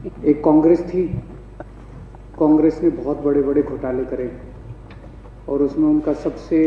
एक कांग्रेस थी, कांग्रेस ने बहुत बड़े बड़े घोटाले करे और उसमें उनका सबसे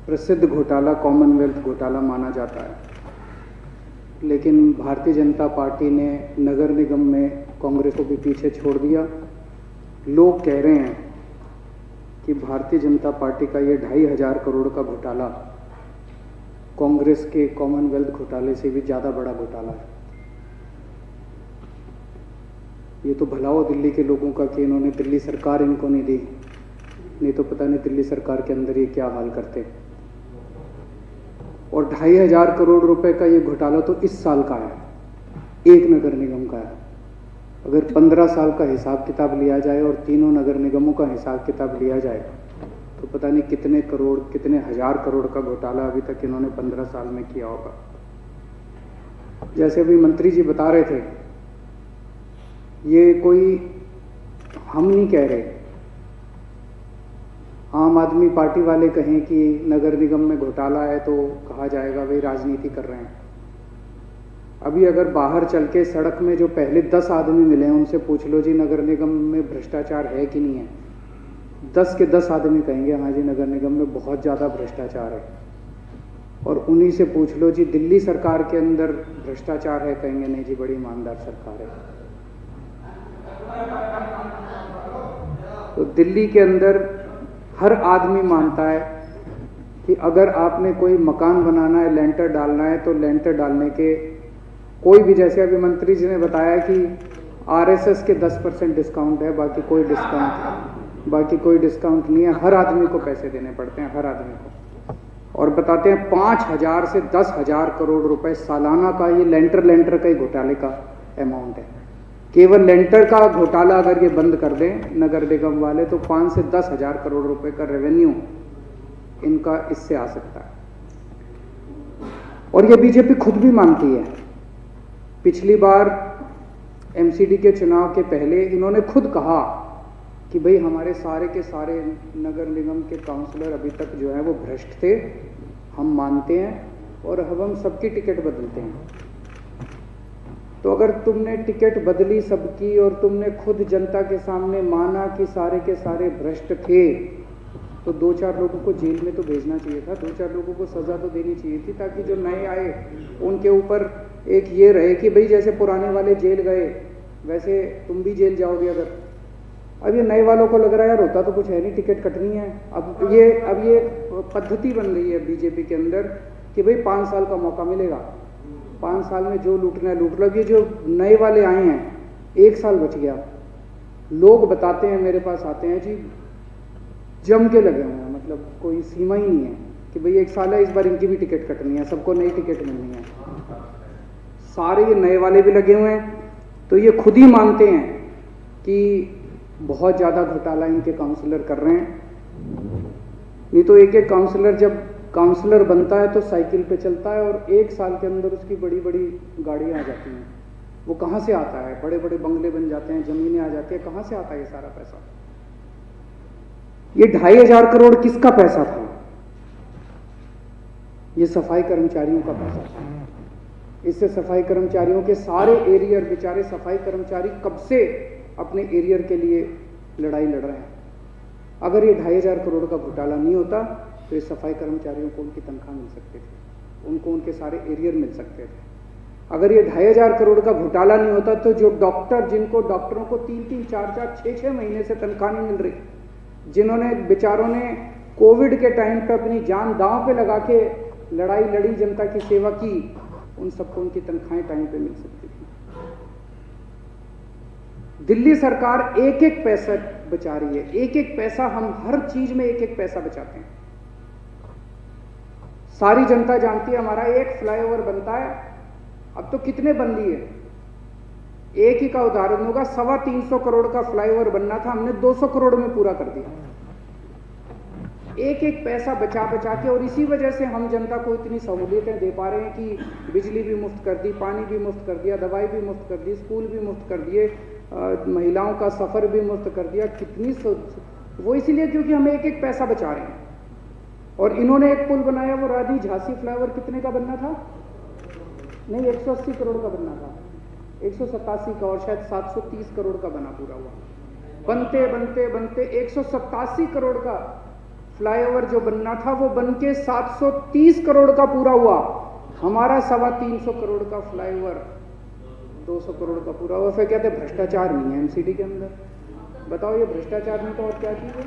प्रसिद्ध घोटाला कॉमनवेल्थ घोटाला माना जाता है। लेकिन भारतीय जनता पार्टी ने नगर निगम में कांग्रेस को भी पीछे छोड़ दिया। लोग कह रहे हैं कि भारतीय जनता पार्टी का ये 2,500 करोड़ का घोटाला कांग्रेस के कॉमनवेल्थ घोटाले से भी ज़्यादा बड़ा घोटाला है। ये तो भला हो दिल्ली के लोगों का कि इन्होंने दिल्ली सरकार इनको नहीं दी, नहीं तो पता नहीं दिल्ली सरकार के अंदर ये क्या हाल करते। और 2,500 करोड़ रुपए का ये घोटाला तो इस साल का है, एक नगर निगम का है। अगर 15 साल का हिसाब किताब लिया जाए और तीनों नगर निगमों का हिसाब किताब लिया जाए तो पता नहीं कितने करोड़, कितने हजार करोड़ का घोटाला अभी तक इन्होंने 15 साल में किया होगा। जैसे अभी मंत्री जी बता रहे थे, ये कोई हम नहीं कह रहे, आम आदमी पार्टी वाले कहें कि नगर निगम में घोटाला है तो कहा जाएगा वे राजनीति कर रहे हैं। अभी अगर बाहर चल के सड़क में जो पहले 10 आदमी मिले हैं उनसे पूछ लो जी नगर निगम में भ्रष्टाचार है कि नहीं है, 10 के 10 आदमी कहेंगे हाँ जी नगर निगम में बहुत ज़्यादा भ्रष्टाचार है। और उन्हीं से पूछ लो जी दिल्ली सरकार के अंदर भ्रष्टाचार है, कहेंगे नहीं जी बड़ी ईमानदार सरकार है। तो दिल्ली के अंदर हर आदमी मानता है कि अगर आपने कोई मकान बनाना है, लेंटर डालना है, तो लेंटर डालने के कोई भी, जैसे अभी मंत्री जी ने बताया कि आरएसएस के 10% डिस्काउंट है, बाकी कोई डिस्काउंट नहीं है। हर आदमी को पैसे देने पड़ते हैं, हर आदमी को। और बताते हैं 5,000 से 10,000 करोड़ रुपए सालाना का ये लेंटर का ही घोटाले का अमाउंट है। केवल लेंटर का घोटाला अगर ये बंद कर दें नगर निगम वाले तो 5 से 10,000 करोड़ रुपए का रेवेन्यू इनका इससे आ सकता है। और ये बीजेपी खुद भी मानती है। पिछली बार एमसीडी के चुनाव के पहले इन्होंने खुद कहा कि भाई हमारे सारे के सारे नगर निगम के काउंसलर अभी तक जो है वो भ्रष्ट थे, हम मानते हैं और अब हम सबकी टिकट बदलते हैं। तो अगर तुमने टिकट बदली सबकी और तुमने खुद जनता के सामने माना कि सारे के सारे भ्रष्ट थे, तो 2-4 लोगों को जेल में तो भेजना चाहिए था, 2-4 लोगों को सजा तो देनी चाहिए थी, ताकि जो नए आए उनके ऊपर एक ये रहे कि भाई जैसे पुराने वाले जेल गए वैसे तुम भी जेल जाओगे। अगर अब ये नए वालों को लग रहा है यार होता तो कुछ है नहीं, टिकट कटनी है, अब ये पद्धति बन गई है बीजेपी के अंदर कि भाई 5 साल का मौका मिलेगा, 5 साल में जो लूटना है लूट लो। ये जो नए वाले आए हैं 1 साल बच गया, लोग बताते हैं मेरे पास आते हैं जी जम के लगे हुए हैं, मतलब कोई सीमा ही नहीं है कि भाई 1 साल है इस बार इनकी भी टिकट कटनी है, सबको नई टिकट मिलनी है। सारे ये नए वाले भी लगे हुए हैं, तो ये खुद ही मानते हैं कि बहुत ज़्यादा घोटाला इनके काउंसलर कर रहे हैं। नहीं तो एक काउंसलर जब काउंसलर बनता है तो साइकिल पे चलता है और 1 साल के अंदर उसकी बड़ी बड़ी गाड़ियाँ आ जाती हैं। वो कहाँ से आता है, बड़े बड़े बंगले बन जाते हैं, ज़मीनें आ जाती हैं, कहाँ से आता है ये सारा पैसा? ये 2,500 करोड़ किसका पैसा था? ये सफाई कर्मचारियों का पैसा था। इससे सफाई कर्मचारियों के सारे एरियर, बेचारे सफाई कर्मचारी कब से अपने एरियर के लिए लड़ाई लड़ रहे हैं। अगर ये 2,500 करोड़ का घोटाला नहीं होता तो ये सफाई कर्मचारियों को उनकी तनख्वाह मिल सकती थी, उनको उनके सारे एरियर मिल सकते थे। अगर ये 2,500 करोड़ का घोटाला नहीं होता तो जो डॉक्टर, जिनको डॉक्टरों को 3-3, 4-4, 6-6 महीने से तनख्वाह नहीं मिल रही, जिन्होंने बेचारों ने कोविड के टाइम पे अपनी जान दांव पे लगा के लड़ाई लड़ी, जनता की सेवा की, उन सबको उनकी तनख्वाहें टाइम पे मिल सकती थी। दिल्ली सरकार एक एक पैसा बचा रही है, एक एक पैसा, हम हर चीज में एक एक पैसा बचाते हैं। सारी जनता जानती है हमारा एक फ्लाईओवर बनता है, अब तो कितने बन लिए। एक ही का उदाहरण होगा, 325 करोड़ का फ्लाईओवर बनना था, हमने 200 करोड़ में पूरा कर दिया। एक एक पैसा बचा बचा के, और इसी वजह से हम जनता को इतनी सहूलियतें दे पा रहे हैं कि बिजली भी मुफ्त कर दी, पानी भी मुफ्त कर दिया, दवाई भी मुफ्त कर दी, स्कूल भी मुफ्त कर दिए, महिलाओं का सफर भी मुफ्त कर दिया। कितनी वो इसीलिए क्योंकि हम एक एक पैसा बचा रहे हैं। और इन्होंने एक पुल बनाया, वो रानी झांसी फ्लाईओवर कितने का बनना था? नहीं, 180 करोड़ का बनना था। 187 का, और शायद 730 करोड़ का बना पूरा हुआ। बनते बनते बनते 187 करोड़ का फ्लाईओवर जो बनना था वो बन के 730 करोड़ का पूरा हुआ। हमारा 325 करोड़ का फ्लाईओवर 200 करोड़ का पूरा हुआ। फिर कहते भ्रष्टाचार नहीं है एमसीडी के अंदर। बताओ ये भ्रष्टाचार नहीं तो और क्या चीज है?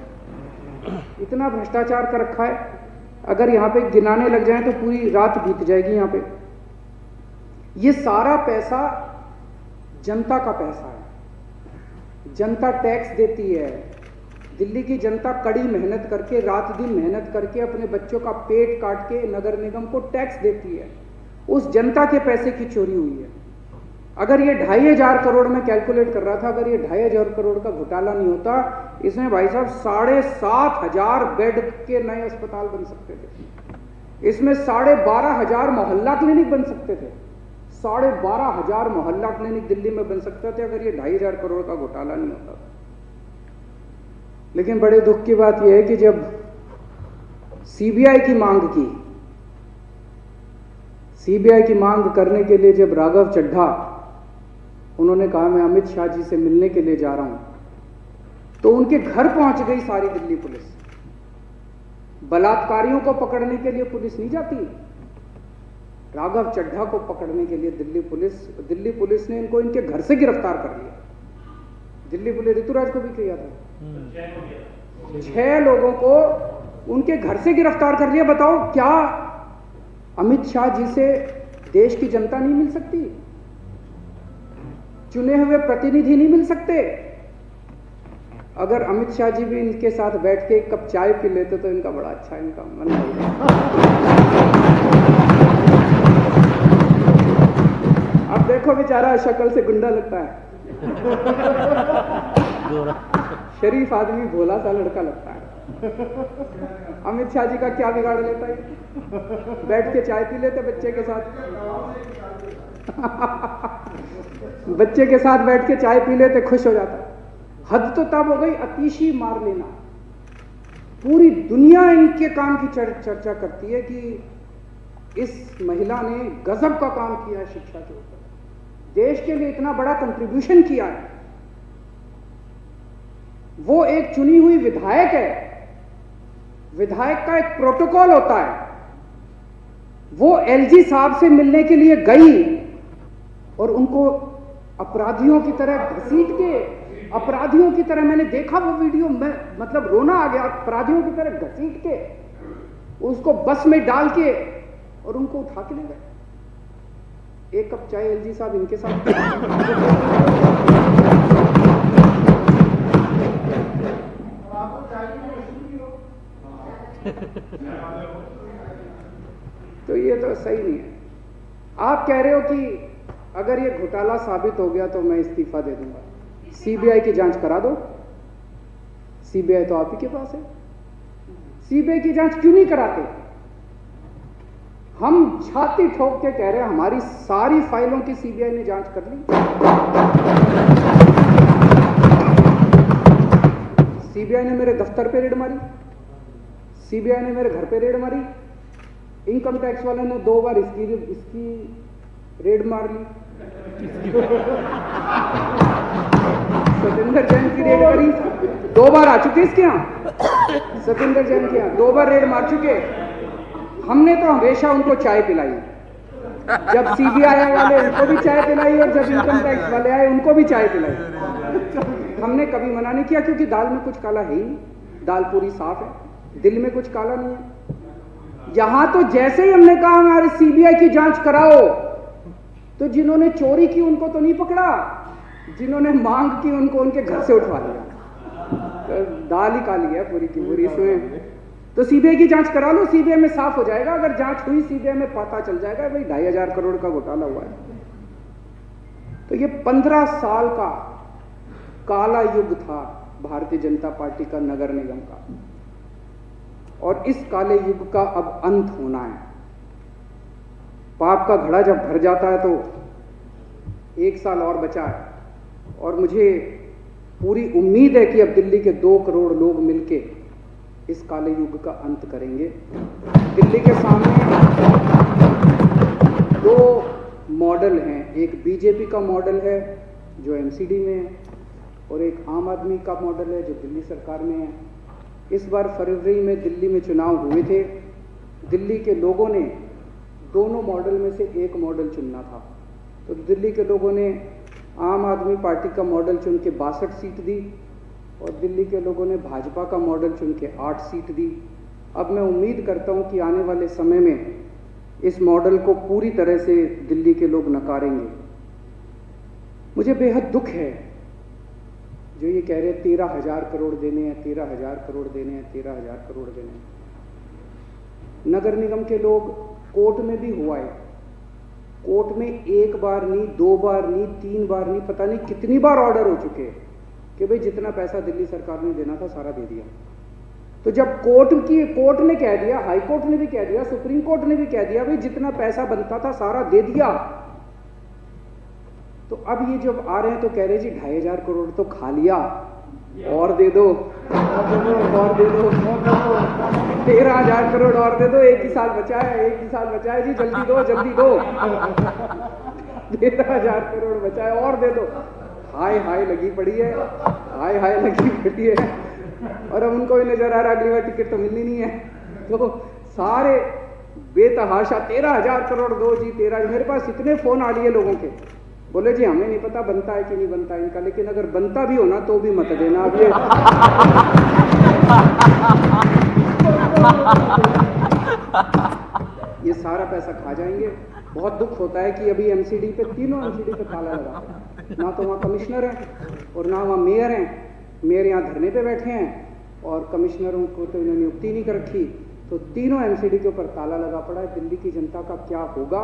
इतना भ्रष्टाचार कर रखा है, अगर यहाँ पे गिनाने लग जाए तो पूरी रात बीत जाएगी यहाँ पे। ये सारा पैसा जनता का पैसा है, जनता टैक्स देती है। दिल्ली की जनता कड़ी मेहनत करके, रात दिन मेहनत करके अपने बच्चों का पेट काट के नगर निगम को टैक्स देती है। उस जनता के पैसे की चोरी हुई है। अगर ये 2500 करोड़ में कैलकुलेट कर रहा था, अगर ये 2500 करोड़ का घोटाला नहीं होता, इसमें भाई साहब 7500 बेड के नए अस्पताल बन सकते थे। इसमें 12500 मोहल्ला क्लिनिक बन सकते थे। 12500 मोहल्ला क्लिनिक दिल्ली में बन सकते थे अगर ये 2500 करोड़ का घोटाला नहीं होता था। लेकिन बड़े दुख की बात यह है कि जब सीबीआई की मांग करने के लिए जब राघव चड्ढा उन्होंने कहा मैं अमित शाह जी से मिलने के लिए जा रहा हूं, तो उनके घर पहुंच गई सारी दिल्ली पुलिस। बलात्कारियों को पकड़ने के लिए पुलिस नहीं जाती, राघव चड्ढा को पकड़ने के लिए दिल्ली पुलिस ने इनको इनके घर से गिरफ्तार कर लिया। दिल्ली पुलिस ऋतुराज को भी किया था, 6 लोगों को उनके घर से गिरफ्तार कर लिया। बताओ क्या अमित शाह जी से देश की जनता नहीं मिल सकती? चुने हुए प्रतिनिधि नहीं मिल सकते? अगर अमित शाह जी भी इनके साथ बैठ के एक कप चाय पी लेते तो इनका बड़ा अच्छा इनका मन होगा। अब देखो बेचारा शक्ल से गुंडा लगता है, शरीफ आदमी भोला सा लड़का लगता है। अमित शाह जी का क्या बिगाड़ लेता है? बैठ के चाय पी लेते बच्चे के साथ। बच्चे के साथ बैठ के चाय पी लेते, खुश हो जाता। हद तो तब हो गई अतीशी मार लेना। पूरी दुनिया इनके काम की चर्चा करती है कि इस महिला ने गजब का काम किया है शिक्षा के ऊपर, देश के लिए इतना बड़ा कंट्रीब्यूशन किया है। वो एक चुनी हुई विधायक है, विधायक का एक प्रोटोकॉल होता है। वो एलजी साहब से मिलने के लिए गई और उनको अपराधियों की तरह घसीट के, अपराधियों की तरह, मैंने देखा वो वीडियो में, मतलब रोना आ गया। अपराधियों की तरह घसीट के उसको बस में डाल के और उनको उठा के ले गए। एक कप चाय एलजी साहब इनके साथ। तो ये तो सही नहीं है। आप कह रहे हो कि अगर ये घोटाला साबित हो गया तो मैं इस्तीफा दे दूंगा। सीबीआई की जांच करा दो। सीबीआई तो आप ही के पास है, सीबीआई की जांच क्यों नहीं कराते? हम छाती ठोक के कह रहे हैं हमारी सारी फाइलों की सीबीआई ने जांच कर ली। सीबीआई ने मेरे दफ्तर पे रेड मारी, सीबीआई ने मेरे घर पे रेड मारी, इनकम टैक्स वाले ने 2 बार इसकी रेड मार ली। सतेंद्र जैन की रेड करी, 2 बार आ चुके इसके यहाँ। सतेंद्र जैन के यहाँ 2 बार रेड मार चुके। हमने तो हमेशा उनको चाय पिलाई, जब सीबीआई वाले उनको भी चाय पिलाई और जब इनकम टैक्स वाले आए उनको भी चाय पिलाई। हमने कभी मना नहीं किया, क्योंकि दाल में कुछ काला है ही नहीं, दाल पूरी साफ है, दिल में कुछ काला नहीं है। यहां तो जैसे ही हमने कहा हमारे सीबीआई की जांच कराओ, तो जिन्होंने चोरी की उनको तो नहीं पकड़ा, जिन्होंने मांग की उनको उनके घर से उठवा लिया। तो दाल ही काली है पूरी की पूरी इसमें। तो सीबीआई की जांच करा लो, सीबीआई में साफ हो जाएगा। अगर जांच हुई सीबीआई में पता चल जाएगा भाई 2500 करोड़ का घोटाला हुआ है। तो ये 15 साल का काला युग था भारतीय जनता पार्टी का, नगर निगम का, और इस काले युग का अब अंत होना है। पाप का घड़ा जब भर जाता है तो 1 साल और बचा है, और मुझे पूरी उम्मीद है कि अब दिल्ली के 2 करोड़ लोग मिलके इस काले युग का अंत करेंगे। दिल्ली के सामने 2 मॉडल हैं, एक बीजेपी का मॉडल है जो एमसीडी में है और एक आम आदमी का मॉडल है जो दिल्ली सरकार में है। इस बार फरवरी में दिल्ली में चुनाव हुए थे। दिल्ली के लोगों ने दोनों मॉडल में से एक मॉडल चुनना था, तो दिल्ली के लोगों ने आम आदमी पार्टी का मॉडल चुन के 62 सीट दी और दिल्ली के लोगों ने भाजपा का मॉडल चुन के 8 सीट दी। अब मैं उम्मीद करता हूं कि आने वाले समय में इस मॉडल को पूरी तरह से दिल्ली के लोग नकारेंगे। मुझे बेहद दुख है जो ये कह रहे हैं 13,000 करोड़ देने हैं, 13,000 करोड़ देने हैं, 13,000 करोड़ देने हैं। नगर निगम के लोग कोर्ट में भी हुआ है, कोर्ट में 1 बार नहीं, 2 बार नहीं, 3 बार नहीं, पता नहीं कितनी बार ऑर्डर हो चुके हैं कि भाई जितना पैसा दिल्ली सरकार ने देना था सारा दे दिया। तो जब कोर्ट ने कह दिया, हाई कोर्ट ने भी कह दिया, सुप्रीम कोर्ट ने भी कह दिया भाई जितना पैसा बनता था सारा दे दिया, तो अब ये जब आ रहे हैं तो कह रहे जी 2,500 करोड़ तो खा लिया, और दे दो, और दे दो, 13,000 करोड़ और दे दो, एक ही साल बचा है जी, जल्दी दो 13,000 करोड़ बचा है और दे दो। हाय लगी पड़ी है, हाय लगी पड़ी है। और अब उनको भी नजर आ रहा अगली बार टिकट तो मिलनी नहीं है, तो सारे बेतहाशा 13,000 करोड़ दो जी, 13। मेरे पास इतने फोन आ लिए लोगों के, बोले जी हमें नहीं पता बनता है कि नहीं बनता है इनका, लेकिन अगर बनता भी हो ना तो भी मत देना। अब ये सारा पैसा खा जाएंगे। बहुत दुख होता है कि अभी एमसीडी पे, तीनों एमसीडी पे ताला लगा है, ना तो वहाँ कमिश्नर है और ना वहाँ मेयर हैं। मेयर यहाँ धरने पे बैठे हैं और कमिश्नरों को तो इन्होंने नियुक्ति नहीं कर रखी, तो तीनों एमसीडी के ऊपर ताला लगा पड़ा है। दिल्ली की जनता का क्या होगा,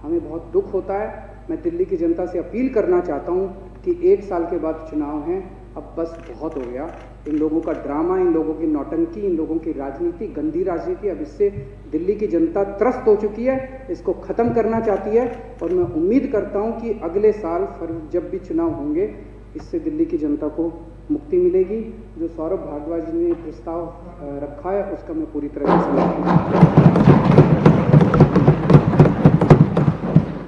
हमें बहुत दुख होता है। मैं दिल्ली की जनता से अपील करना चाहता हूँ कि 1 साल के बाद चुनाव हैं, अब बस बहुत हो गया। इन लोगों का ड्रामा, इन लोगों की नौटंकी, इन लोगों की राजनीति, गंदी राजनीति, अब इससे दिल्ली की जनता त्रस्त हो चुकी है, इसको ख़त्म करना चाहती है। और मैं उम्मीद करता हूँ कि अगले साल जब भी चुनाव होंगे इससे दिल्ली की जनता को मुक्ति मिलेगी। जो सौरभ भारद्वाज ने प्रस्ताव रखा है उसका मैं पूरी तरह से समर्थन करता हूं।